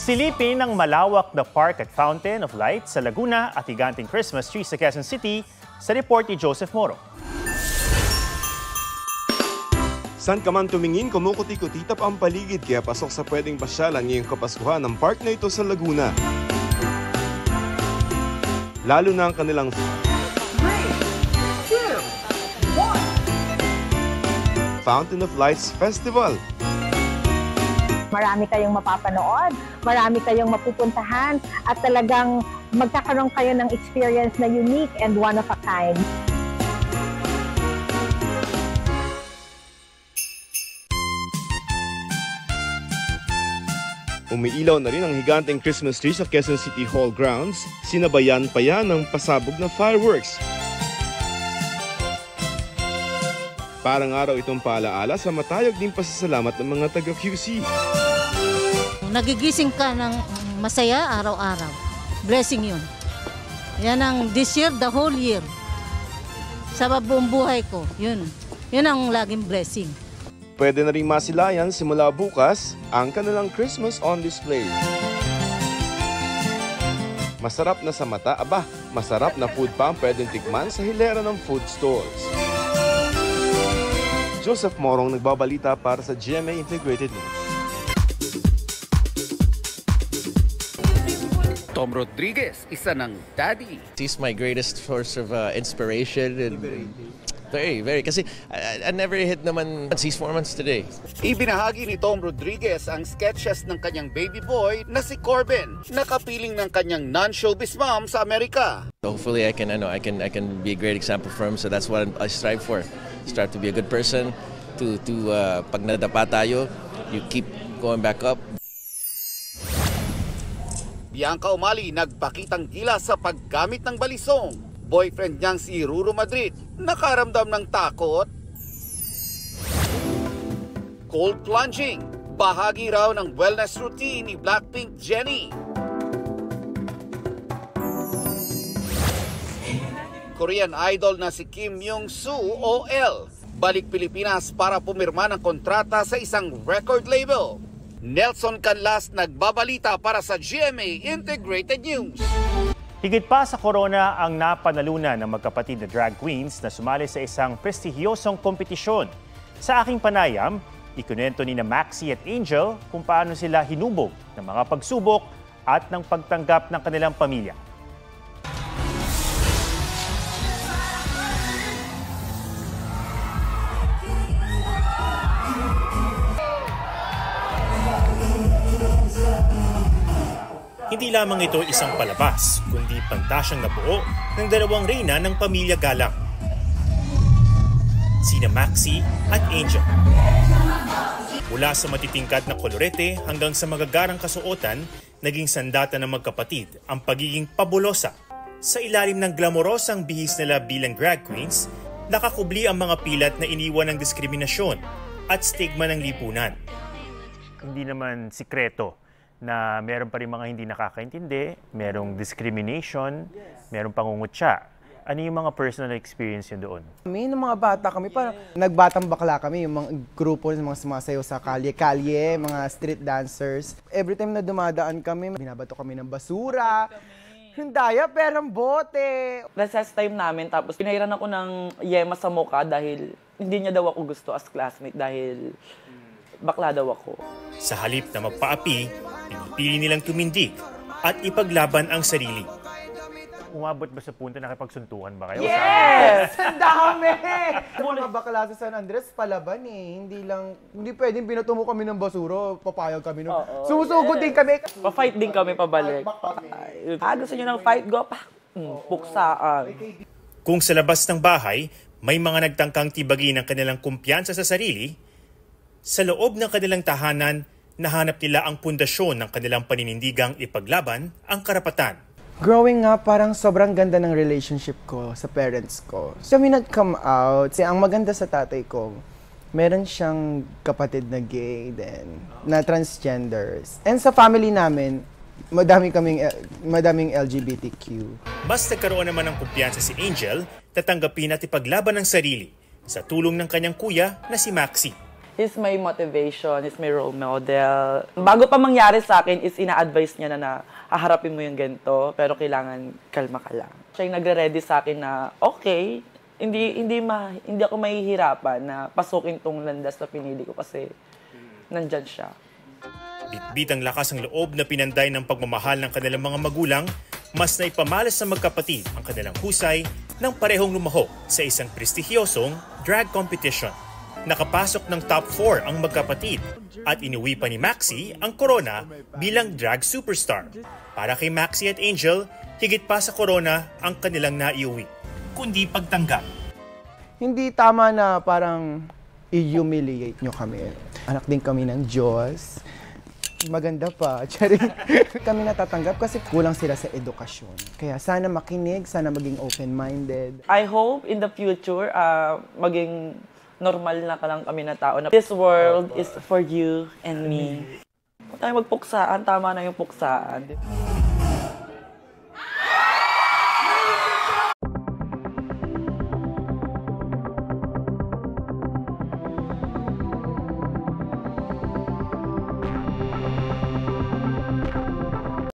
Silipin ang malawak na park at fountain of lights sa Laguna at higanting Christmas tree sa Quezon City sa report ni Joseph Moro. San ka man tumingin, kumukuti-kutitap ang paligid kaya pasok sa pwedeng pasyalan ngayong Kapaskuhan ng park na ito sa Laguna. Lalo na ang kanilang 3, 2, 1. Fountain of Lights Festival. Marami kayong mapapanood, marami kayong mapupuntahan at talagang magkakaroon kayo ng experience na unique and one of a kind. Umiilaw na rin ang higanteng Christmas tree sa Quezon City Hall grounds, sinabayan pa yan ng pasabog na fireworks. Parang araw itong paalaala sa matayog din pasasalamat ng mga taga-QC. Nagigising ka ng masaya araw-araw. Blessing yun. Yan ang this year, the whole year. Sa buong buhay ko, yun. Yun ang laging blessing. Pwede na rin masilayan simula bukas ang kanilang Christmas on display. Masarap na sa mata, masarap na food pa ang pwedeng tikman sa hilera ng food stalls. Joseph Morong nagbabalita para sa GMA Integrated News. Tom Rodriguez, isa ng daddy. He's my greatest source of inspiration and very kasi I never hit naman. He's 4 months today. Ibinahagi ni Tom Rodriguez ang sketches ng kanyang baby boy na si Corbin, nakapiling ng kanyang non-showbiz mom sa Amerika. Hopefully I can be a great example for him, so that's what I strive for. Strive to be a good person, to pag nadapa tayo, you keep going back up. Bianca Umali nagpakitang gila sa paggamit ng balisong. Boyfriend niyang si Ruru Madrid nakaramdam ng takot. Cold plunging, bahagi raw ng wellness routine ni Blackpink Jennie. Korean idol na si Kim Myung-soo o L, balik Pilipinas para pumirma ng kontrata sa isang record label. Nelson Canlas nagbabalita para sa GMA Integrated News. Higit pa sa corona ang napanalunan ng magkapatid na drag queens na sumali sa isang prestihiyosong kompetisyon. Sa aking panayam, ikunento ni na Maxi at Angel kung paano sila hinubog ng mga pagsubok at ng pagtanggap ng kanilang pamilya. Hindi lamang ito isang palabas, kundi pantasyang nabuo ng dalawang reyna ng pamilya galang. Sina Maxi at Angel. Mula sa matitingkad na kolorete hanggang sa magagarang kasuotan, naging sandata ng magkapatid ang pagiging pabulosa. Sa ilalim ng glamorosang bihis nila bilang drag queens, nakakubli ang mga pilat na iniwan ng diskriminasyon at stigma ng lipunan. Hindi naman sikreto na meron pa rin mga hindi nakakaintindi, merong discrimination, merong pangungutya. Ano yung mga personal experience yun doon? Kami, nung mga bata kami, parang nagbatang bakla kami, yung mga grupo ng mga sumasayaw sa kalye-kalye, mga street dancers. Every time na dumadaan kami, binabato kami ng basura. Yung daya, perang bote. Recess time namin, tapos pinahiran ako ng yema sa mukha dahil hindi niya daw ako gusto as classmate dahil bakla daw ako. Sa halip na magpaapi, pinipili nilang tumindig at ipaglaban ang sarili. Umabot ba sa punto na nakipagsuntukan ba kayo? Yes! Ang dami! Mga bakla sa San Andres, palaban eh. Hindi pwedeng binato mo kami ng basuro, papayag kami. Sumusugod din kami. Pa-fight din kami pabalik. Gusto niyo ng fight? Go pa. Puksaan. Kung sa labas ng bahay, may mga nagtangkang tibagi ng kanilang kumpiyansa sa sarili, sa loob ng kanilang tahanan, nahanap nila ang pundasyon ng kanilang paninindigang ipaglaban ang karapatan. Growing up, parang sobrang ganda ng relationship ko sa parents ko. So, kami nag-come out. Ang maganda sa tatay ko, meron siyang kapatid na gay din, na transgenders. And sa family namin, madaming LGBTQ. Mas nagkaroon naman ng kumpiyansa si Angel, tatanggapin at ipaglaban ang sarili sa tulong ng kanyang kuya na si Maxi. He's my motivation, he's my role model. Bago pa mangyari sa akin is ina-advise niya na haharapin mo yung ganito, pero kailangan kalma ka lang. Siya yung nagre-ready sa akin na, okay, hindi ako mahihirapan na pasukin tong landas na pinili ko kasi nandyan siya. Bitbit ang lakas ng loob na pinanday ng pagmamahal ng kanilang mga magulang, mas naipamalas sa magkapatid ang kanilang husay nang parehong lumahok sa isang prestigyosong drag competition. Nakapasok ng top 4 ang magkapatid at inuwi pa ni Maxi ang corona bilang drag superstar. Para kay Maxi at Angel, higit pa sa corona ang kanilang naiuwi, kundi pagtanggap. Hindi tama na parang i-humiliate nyo kami. Anak din kami ng Diyos. Maganda pa. Kami natatanggap kasi kulang sila sa edukasyon. Kaya sana makinig, sana maging open-minded. I hope in the future, maging normal na ka lang kami na tao. This world is for you and me. Huwag tayo magpuksaan. Tama na yung puksaan.